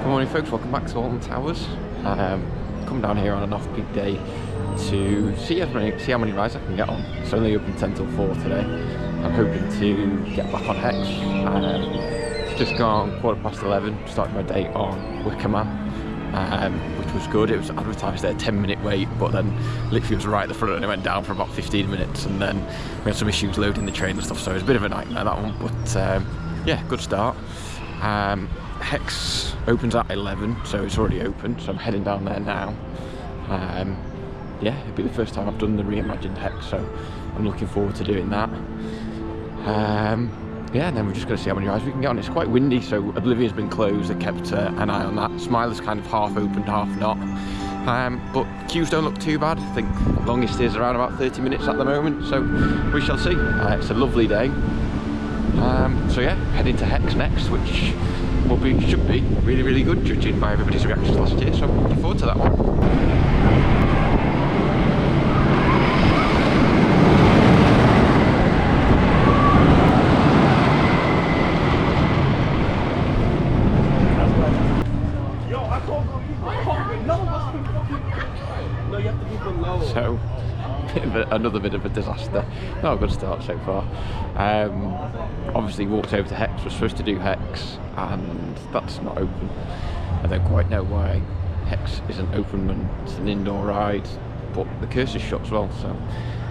Good morning folks, welcome back to Alton Towers. Come down here on an off-peak day to see how many rides I can get on. It's only open 10 till 4 today. I'm hoping to get back on Hex. It's just gone 11:15, started my day on Wicker Man, which was good. It was advertised at a 10-minute wait, but then literally was right at the front and it went down for about 15 minutes, and then we had some issues loading the train and stuff, so it was a bit of a nightmare, that one, but yeah, good start. Hex opens at 11, so it's already open, so I'm heading down there now. Yeah, it'll be the first time I've done the reimagined Hex, so I'm looking forward to doing that. Yeah, and then we're just going to see how many rides we can get on. It's quite windy, so Oblivia's been closed. I kept an eye on that. Smiler's kind of half opened, half not. But queues don't look too bad. I think longest is around about 30 minutes at the moment, so we shall see. It's a lovely day. So yeah, heading to Hex next, which should be really good, judging by everybody's reactions last year, so I'm looking forward to that one. So, another bit of a disaster. Not a good start so far. Obviously walked over to Hex, was supposed to do Hex, and that's not open. I don't quite know why Hex isn't open when it's an indoor ride, but the curse is shut as well, so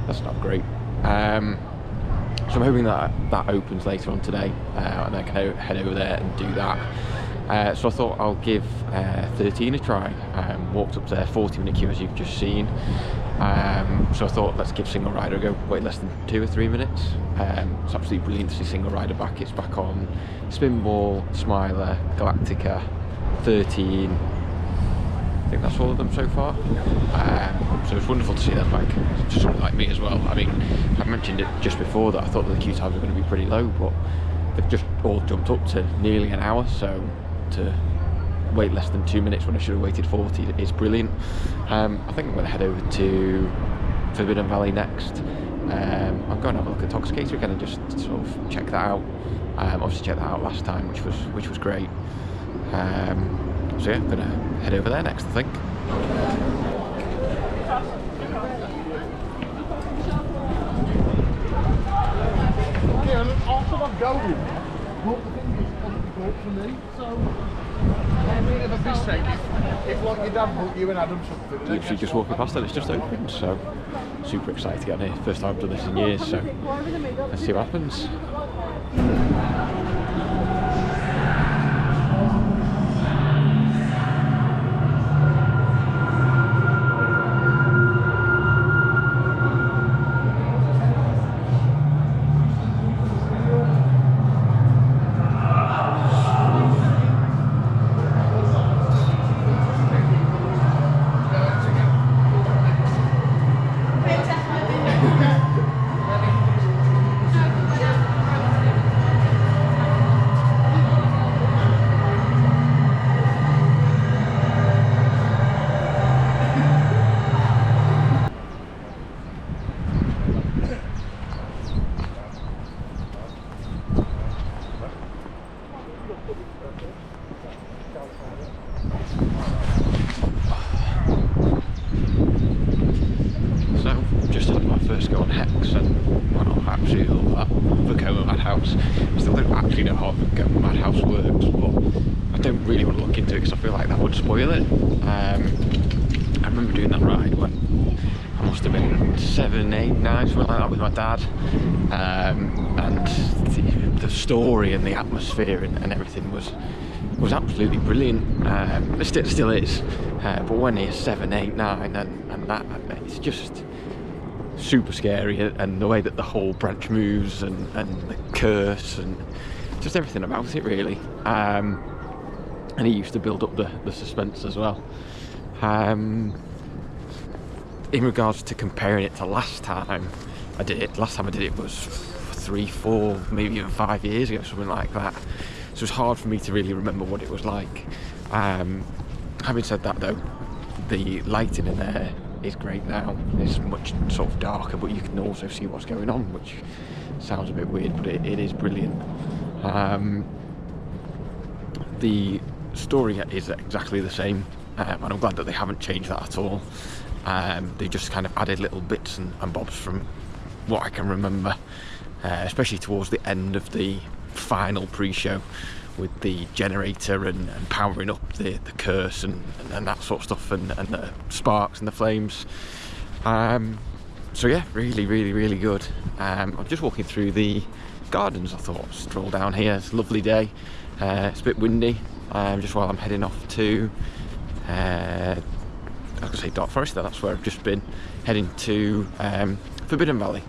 that's not great. So I'm hoping that opens later on today, and I can head over there and do that. So I thought I'll give 13 a try. Walked up there, 40-minute queue as you've just seen. So I thought, let's give Single Rider a go. Wait less than 2 or 3 minutes. It's absolutely brilliant to see Single Rider back. It's back on Spinball, Smiler, Galactica, 13. I think that's all of them so far. So it's wonderful to see them back. Just someone like me as well. I mean, I mentioned it just before that I thought that the queue times were going to be pretty low, but they've just all jumped up to nearly an hour. So to wait less than 2 minutes when I should have waited 40 is brilliant. I think I'm going to head over to Forbidden Valley next. I'm going to have a look at Toxicator again and just sort of check that out. Obviously checked that out last time, which was great. So yeah, I'm going to head over there next, I think. Yeah, after I'm going, what the thing is, wasn't bought for me, so I mean, if a mistake, if like your dad bought you and Adam something. Literally just walking past it, it's just opened, so super excited to get in here. First time I've done this in years, so let's see what happens. So, just had my first go on Hex, and well, I absolutely love that. Vekoma Madhouse. I still don't actually know how Vekoma Madhouse works, but I don't really want to look into it because I feel like that would spoil it. I remember doing that ride when I must have been 7, 8, 9, something like that with my dad, and the story and the atmosphere and everything was absolutely brilliant. It still is, but when he's 7, 8, 9 and that, it's just super scary, and the way that the whole branch moves and the curse and just everything about it really. And he used to build up the suspense as well. In regards to comparing it to last time I did it was 3, 4, maybe even 5 years ago, something like that. So it's hard for me to really remember what it was like. Having said that though, the lighting in there is great now. It's much sort of darker, but you can also see what's going on, which sounds a bit weird, but it is brilliant. The story is exactly the same, and I'm glad that they haven't changed that at all. They just kind of added little bits and bobs from what I can remember, especially towards the end of the final pre-show with the generator and powering up the curse and that sort of stuff, and the sparks and the flames. So yeah, really good. I'm just walking through the gardens. I thought, stroll down here. It's a lovely day. It's a bit windy, just while I'm heading off to I was going to say Dark Forest, that's where I've just been, heading to Forbidden Valley.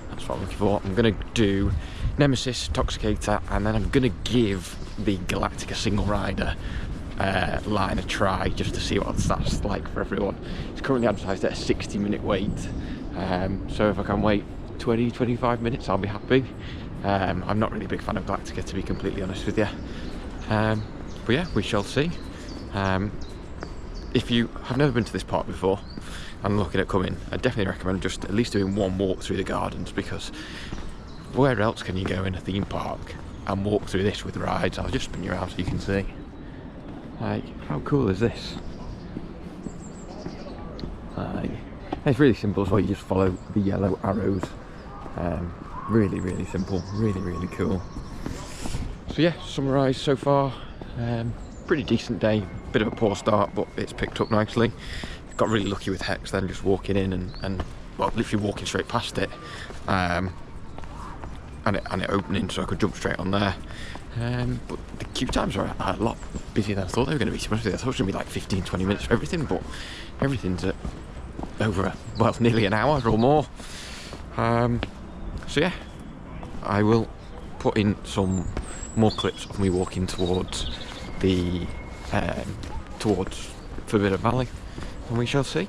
That's what I'm looking for. I'm going to do Nemesis, Toxicator, and then I'm going to give the Galactica single rider line a try, just to see what that's like for everyone. It's currently advertised at a 60-minute wait, so if I can wait 20-25 minutes, I'll be happy. I'm not really a big fan of Galactica, to be completely honest with you, but yeah, we shall see. If you have never been to this park before and looking at coming, I definitely recommend just at least doing one walk through the gardens, because where else can you go in a theme park and walk through this with rides? I'll just spin you around so you can see. Like, how cool is this? It's really simple as well. You just follow the yellow arrows. Really simple. Really cool. So yeah, summarise so far. Pretty decent day. Bit of a poor start, but it's picked up nicely. Got really lucky with Hex then, just walking in and well, literally walking straight past it, and it opening, so I could jump straight on there. But the queue times are a lot busier than I thought they were going to be. I thought it was going to be like 15-20 minutes for everything, but everything's at over nearly an hour or more. So yeah, I will put in some more clips of me walking towards the towards Forbidden Valley, and we shall see.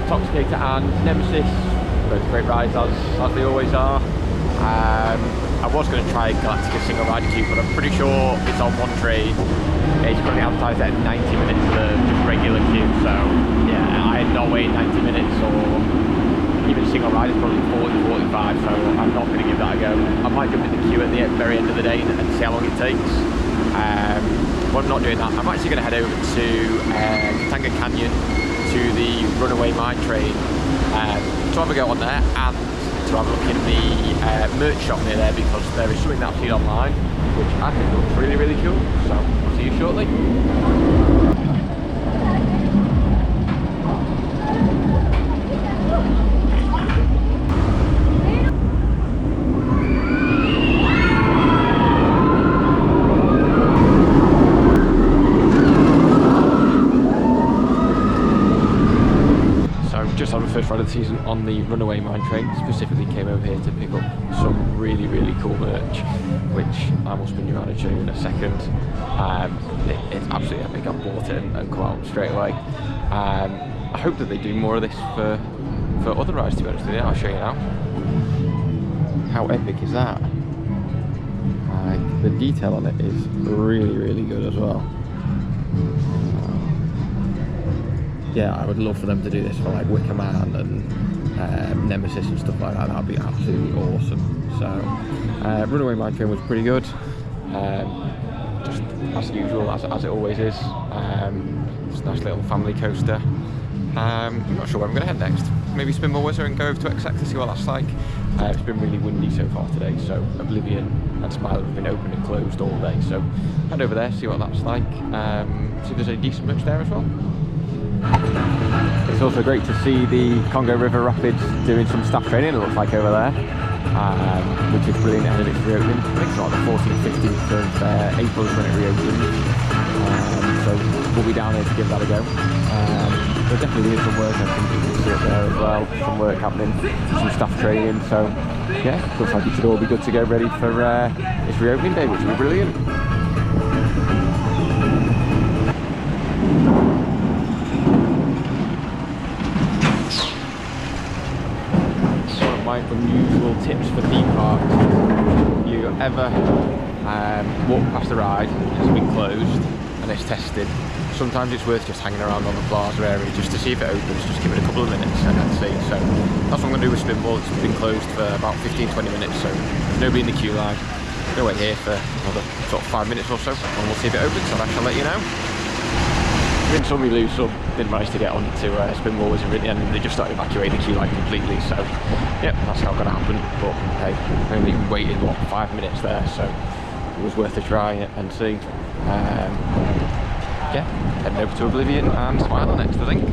Toxicator and Nemesis, both great rides as they always are. I was going to try Galactica single rider queue, but I'm pretty sure it's on one train. It's currently advertised at 90 minutes for just regular queue, so yeah, I am not waiting 90 minutes, or even single ride is probably 40-45, so I'm not going to give that a go. I might jump in the queue at the very end of the day and see how long it takes. But I'm not doing that. I'm actually going to head over to Katanga Canyon, to the Runaway Mine Train, to have a go on there, and to have a look in the merch shop near there, because there is something that I've seen online which I think looks really cool. So I'll see you shortly. Just on the first ride of the season on the Runaway Mine Train, specifically came over here to pick up some really cool merch, which I will spin you around and show you in a second. It's absolutely epic. I bought it and come out straight away. I hope that they do more of this for other rides, to be honest with you. I'll show you now. How epic is that? The detail on it is really good as well. Yeah, I would love for them to do this for like Wicker Man and Nemesis and stuff like that. That'd be absolutely awesome. So Runaway Mine Train was pretty good, just as usual, as it always is. It's a nice little family coaster. I'm not sure where I'm going to head next. Maybe spin more Whizzer and go over to Exec to see what that's like. It's been really windy so far today, so Oblivion and Smiler have been open and closed all day, so head over there, see what that's like, see if there's any decent merch there as well. It's also great to see the Congo River Rapids doing some staff training, it looks like, over there, which is brilliant ahead of its reopening. I think it's like the 14th, 15th of April is when it reopens, so we'll be down there to give that a go. We're definitely doing some work, I think you can see it there as well. Some work happening, some staff training. So yeah, looks like it should all be good to go ready for this reopening day, which will be brilliant. One of my unusual tips for theme parks: if you ever walk past a ride that's been closed and it's tested, sometimes it's worth just hanging around on the plaza area just to see if it opens. Just give it a couple of minutes and then see. So that's what I'm going to do with Spinball. It's been closed for about 15-20 minutes, so nobody in the queue line. I'm going to wait here for another sort of 5 minutes or so, and we'll see if it opens, and I shall let you know. Win some, we lose some. Didn't manage to get on to Spinball was in the end, and they just started evacuating the queue line completely. So yeah, that's not going to happen. But hey, I only waited what 5 minutes there, so it was worth a try and see. Yeah, heading over to Oblivion and Smiler next, I think.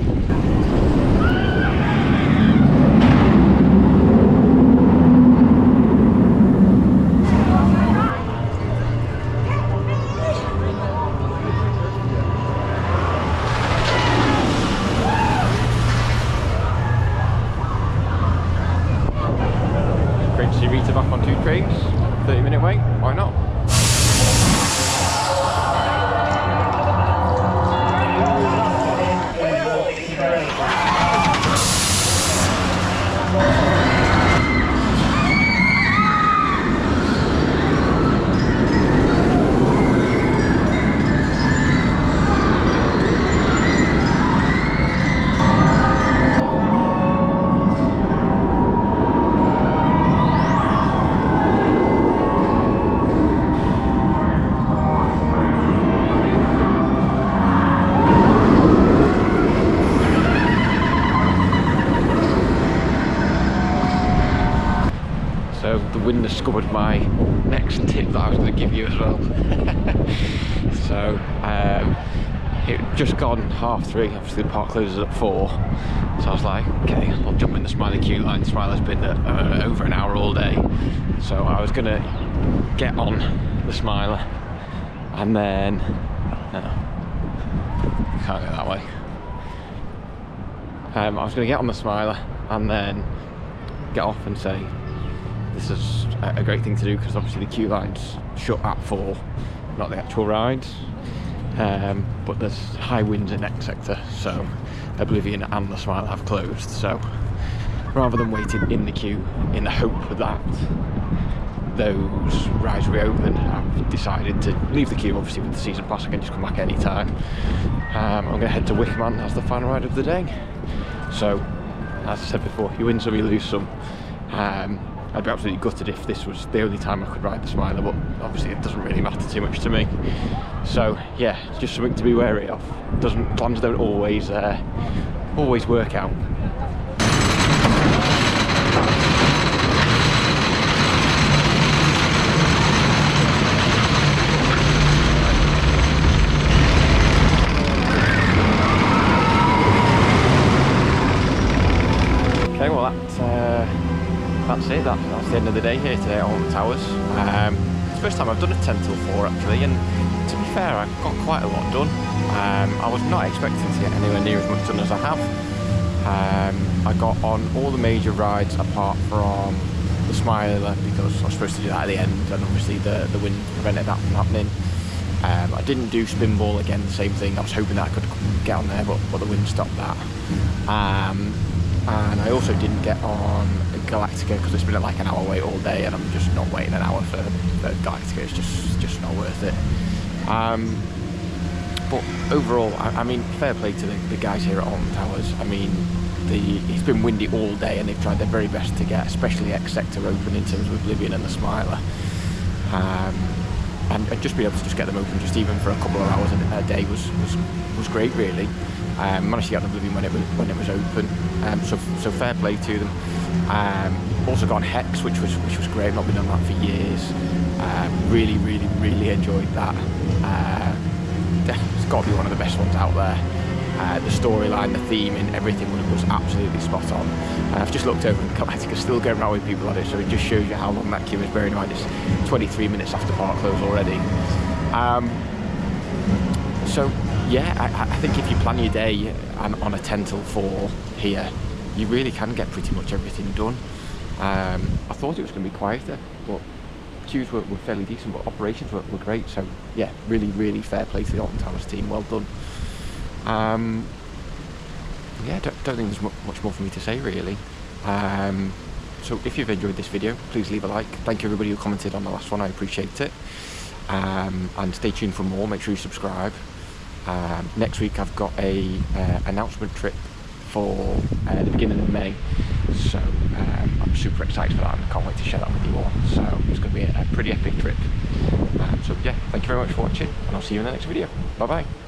Great to see Rita back on 2 trains. 30-minute wait, why not? So the wind has scuppered my next tip that I was going to give you as well. So it just gone 3:30. Obviously the park closes at 4. So I was like, okay, I'll jump in the Smiley queue line. Smiler's been over an hour all day. So I was going to get on the Smiler and then can't go that way. I was going to get on the Smiler and then get off and say, this is a great thing to do because obviously the queue line's shut at 4, not the actual ride. But there's high winds in next sector, so Oblivion and the Smiler have closed. So rather than waiting in the queue in the hope that those rides reopen, I've decided to leave the queue. Obviously with the season pass I can just come back any time. I'm going to head to Wickman as the final ride of the day. So as I said before, you win some, you lose some. I'd be absolutely gutted if this was the only time I could ride the Smiler, but obviously it doesn't really matter too much to me. So yeah, it's just something to be wary of. Plans don't always work out. Okay, well that's it. That's the end of the day here today at Alton Towers. It's the first time I've done a 10 till 4 actually, and to be fair, I've got quite a lot done. I was not expecting to get anywhere near as much done as I have. I got on all the major rides apart from the Smiler because I was supposed to do that at the end, and obviously the wind prevented that from happening. I didn't do Spinball again, the same thing. I was hoping that I could get on there, but the wind stopped that. And I also didn't get on Galactica because it's been like an hour wait all day, and I'm just not waiting an hour for Galactica. It's just not worth it. But overall, I mean, fair play to the guys here at Alton Towers. I mean, it's been windy all day, and they've tried their very best to get, especially X Sector open in terms of Oblivion and the Smiler. And just be able to just get them open, just even for a couple of hours a day was great, really. Managed to get on Oblivion when it was open, so fair play to them. Also got on Hex, which was great. Not been on that for years. Really enjoyed that. It's got to be one of the best ones out there. The storyline, the theme, and everything was absolutely spot on. I've just looked over, and Galactica's still going around with people on it, so it just shows you how long that queue is. Bearing in mind it's 23 minutes after park close already. So yeah, I think if you plan your day on a 10 till 4 here, you really can get pretty much everything done. I thought it was going to be quieter, but queues were fairly decent, but operations were great. So yeah, really fair play to the Alton Towers team. Well done. Yeah, don't think there's much more for me to say really. So if you've enjoyed this video, please leave a like. Thank you everybody who commented on the last one, I appreciate it. And stay tuned for more, make sure you subscribe. Next week I've got a announcement trip for the beginning of May, so I'm super excited for that and I can't wait to share that with you all. So it's going to be a pretty epic trip. So yeah, thank you very much for watching and I'll see you in the next video. Bye bye.